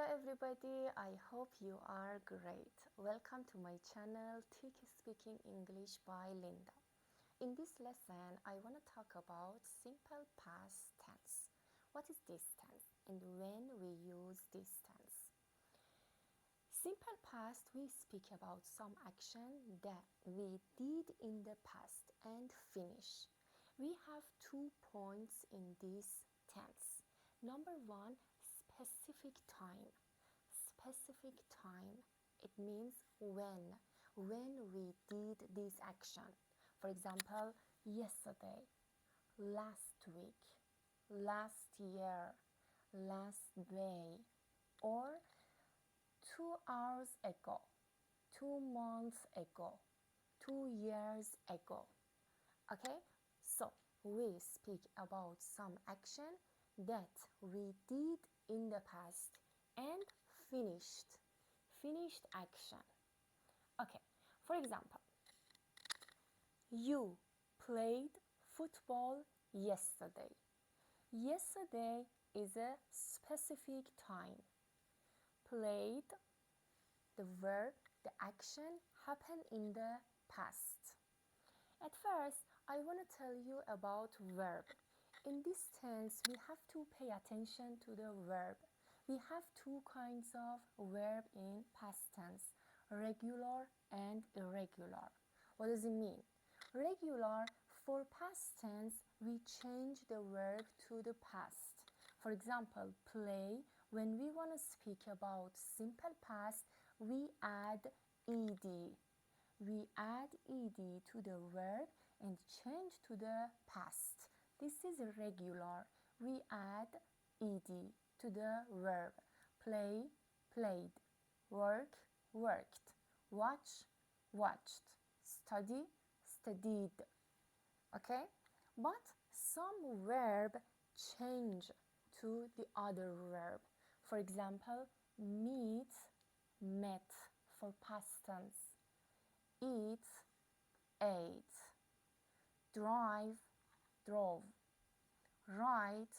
everybody, I hope you are great. Welcome to my channel Tick Speaking English by Linda. In this lesson, I want to talk about simple past tense. What is this tense and when we use this tense? Simple past, we speak about some action that we did in the past and finish. We have 2 points in this tense. Number 1, specific time. Specific time, it means when we did this action. For example, yesterday, last week, last year, last day, or 2 hours ago, 2 months ago, 2 years ago. Okay, so we speak about some action that we did in the past and finished action. Okay, for example, you played football yesterday. Yesterday is a specific time. Played, the verb, the action happened in the past. At first, I want to tell you about verb. In this tense, we have to pay attention to the verb. We have 2 kinds of verb in past tense, regular and irregular. What does it mean? Regular, for past tense, we change the verb to the past. For example, play, when we want to speak about simple past, we add ed. We add ed to the verb and change to the past. This is regular. We add ed to the verb. Play, played. Work, worked. Watch, watched. Study, studied. Okay? But some verb change to the other verb. For example, meet, met for past tense. Eat, ate. Drive, drove. Write,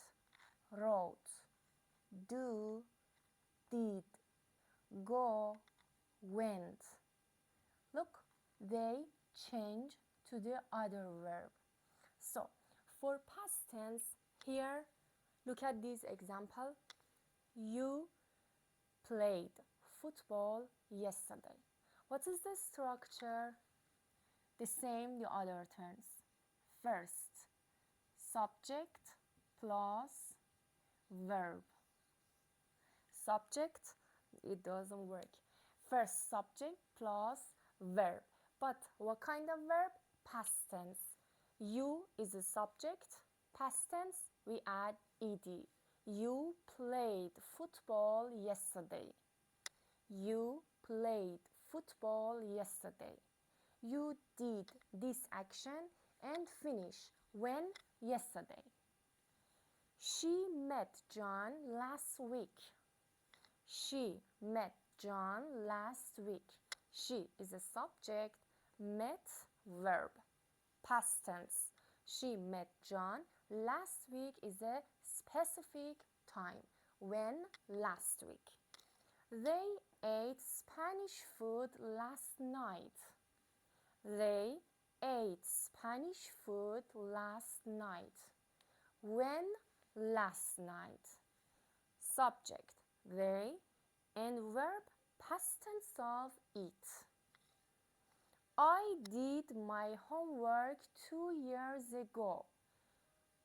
wrote. Do, did. Go, went. Look, they change to the other verb. So, for past tense, here, look at this example. You played football yesterday. What is the structure? The same the other terms. First, subject plus verb. Subject, it doesn't work. First, subject plus verb. But what kind of verb? Past tense. You is a subject. Past tense, we add ed. You played football yesterday. You played football yesterday. You did this action and finish when? Yesterday. She met John last week. She met John last week. She is a subject, met verb. Past tense. She met John last week is a specific time. When? Last week. They ate Spanish food last night. They ate Spanish food last night. When? Last night. Subject, they, and verb, past tense of eat. I did my homework 2 years ago.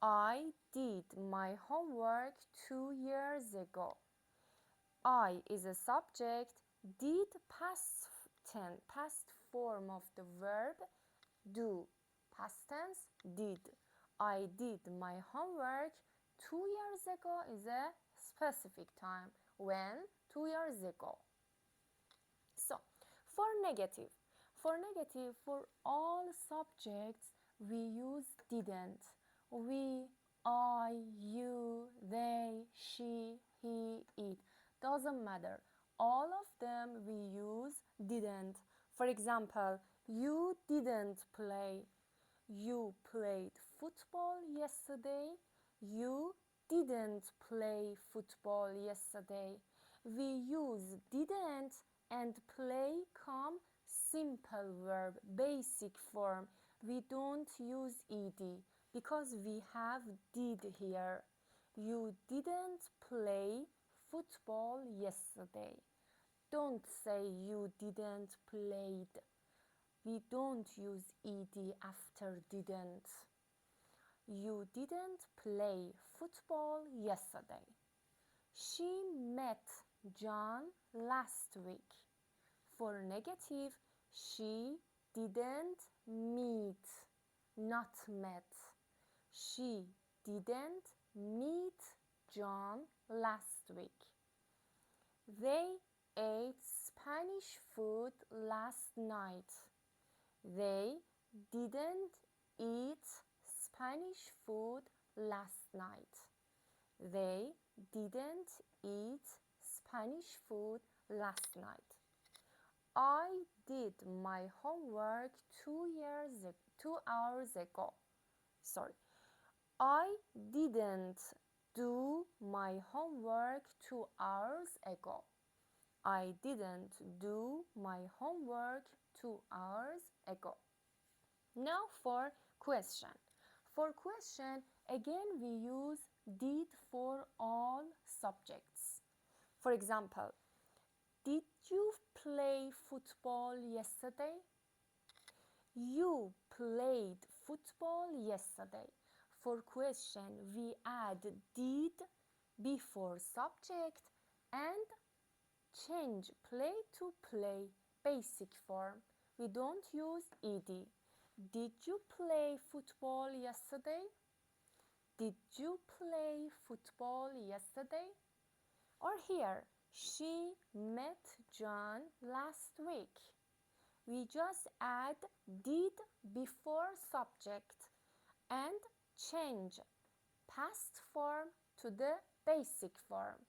I did my homework 2 years ago. I is a subject, did past tense, past form of the verb do. Past tense, did. I did my homework 2 years ago is a specific time. When? 2 years ago. So, for negative, for all subjects, we use didn't. We, I, you, they, she, he, it. Doesn't matter. All of them we use didn't. For example, you didn't play. You played football yesterday. You didn't play football yesterday. we use didn't and play come simple verb basic form. We don't use ed because we have did here. You didn't play football yesterday. Don't say you didn't played. We don't use ed after didn't. You didn't play football yesterday. She met John last week. For negative, she didn't meet, not met. She didn't meet John last week. They ate Spanish food last night. They didn't eat Spanish food last night. They didn't eat Spanish food last night. I did my homework 2 hours ago. Sorry. I didn't do my homework 2 hours ago. I didn't do my homework 2 hours ago. Now for question. For question, again we use did for all subjects. For example, did you play football yesterday? You played football yesterday. For question, we add did before subject and change play to play basic form. We don't use ed. Did you play football yesterday? Did you play football yesterday? Or here, she met John last week. We just add did before subject and change past form to the basic form.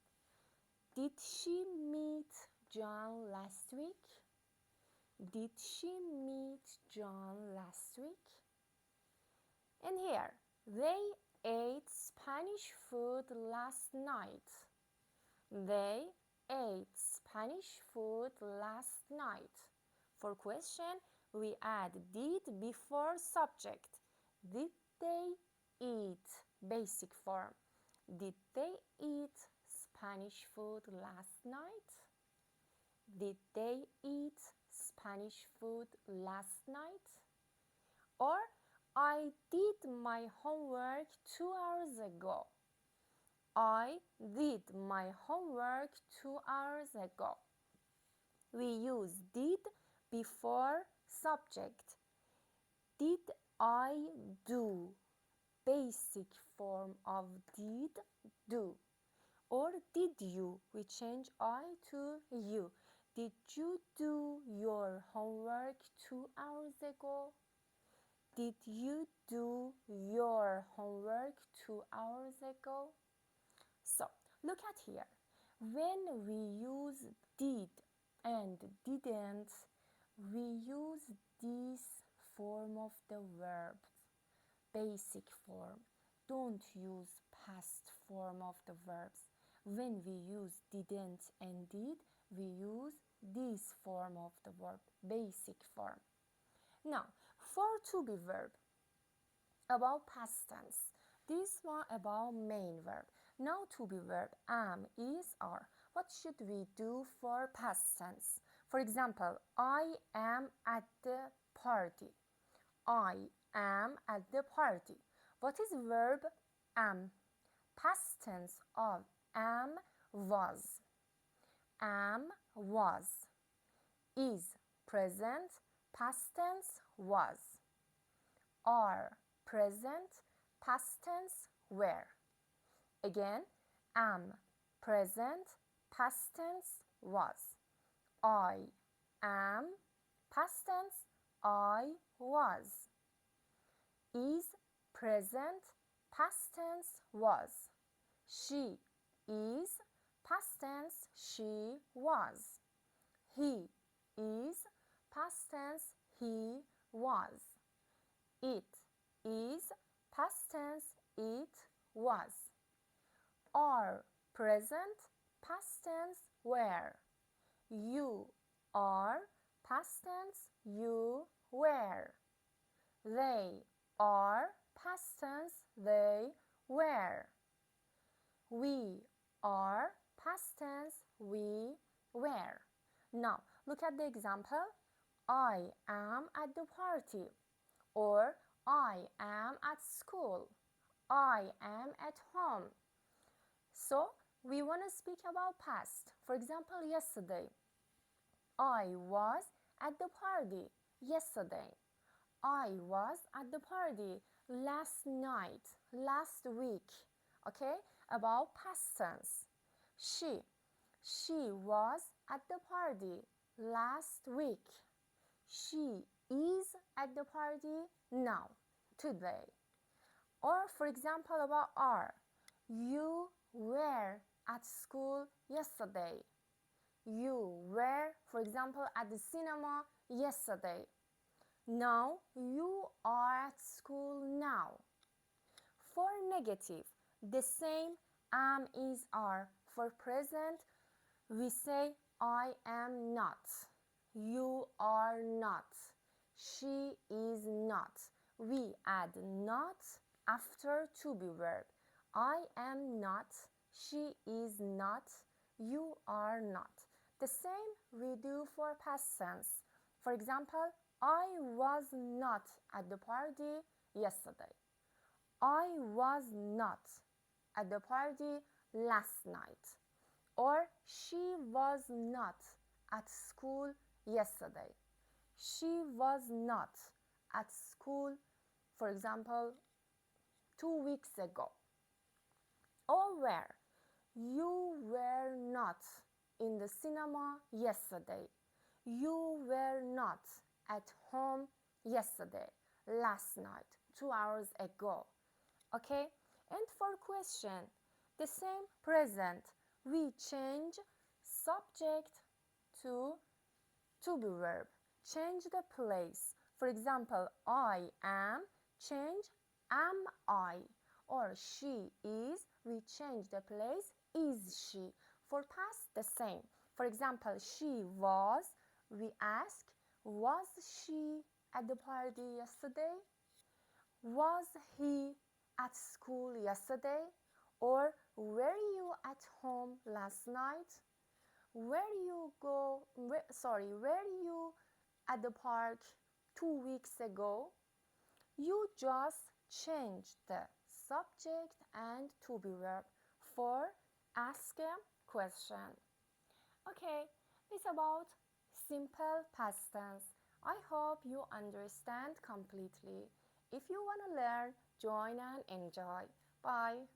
Did she meet John last week? Did she meet John last week? And here, they ate Spanish food last night. They ate Spanish food last night. For question, we add did before subject. Did they eat basic form? Did they eat Spanish food last night? Did they eat Spanish food last night? Or I did my homework 2 hours ago. I did my homework 2 hours ago. We use did before subject. Did I do? Basic form of did, do. Or did you? We change I to you. Did you do your homework 2 hours ago? Did you do your homework 2 hours ago? So, look at here. When we use did and didn't, we use this form of the verb, basic form. Don't use past form of the verbs. When we use didn't and did, we use this form of the verb, basic form. Now, for to be verb, about past tense. This one about main verb. Now to be verb, am, is, are. What should we do for past tense? For example, I am at the party. I am at the party. What is verb am? Past tense of am, was. Am, was. Is, present. Past tense, was. Are, present. Past tense, were. Again, am, present. Past tense, was. I am, past tense, I was. Is, present. Past tense, was. She is, past tense, she was. He is, past tense, he was. It is, past tense, it was. Are, present, past tense were. You are, past tense you were. They are, past tense they were. We are, past tense we were. Now, look at the example. I am at the party, or I am at school. I am at home. So, we want to speak about past. For example, yesterday. I was at the party yesterday. I was at the party last night, last week. Okay? About past tense. She was at the party last week. She is at the party now, today. Or for example about are. You were at school yesterday. You were, for example, at the cinema yesterday. Now you are at school now. For negative, the same am, is, are. For present, we say I am not. You are not. She is not. We add not after to be verb. I am not. She is not. You are not. The same we do for past tense. For example, I was not at the party yesterday. I was not at the party last night. Or she was not at school yesterday. She was not at school, for example, 2 weeks ago. Or where? You were not in the cinema yesterday. You were not at home yesterday, last night, 2 hours ago. Okay? And for question, the same present, we change subject to be verb. Change the place. For example, I am, change am I. Or she is, we change the place, is she. For past, the same. For example, she was, we ask, was she at the party yesterday? Was he at school yesterday? Or were you at home last night? Were you at the park 2 weeks ago? You just change the subject and to be verb for ask a question. Okay, it's about simple past tense. I hope you understand completely. If you want to learn, join and enjoy. Bye.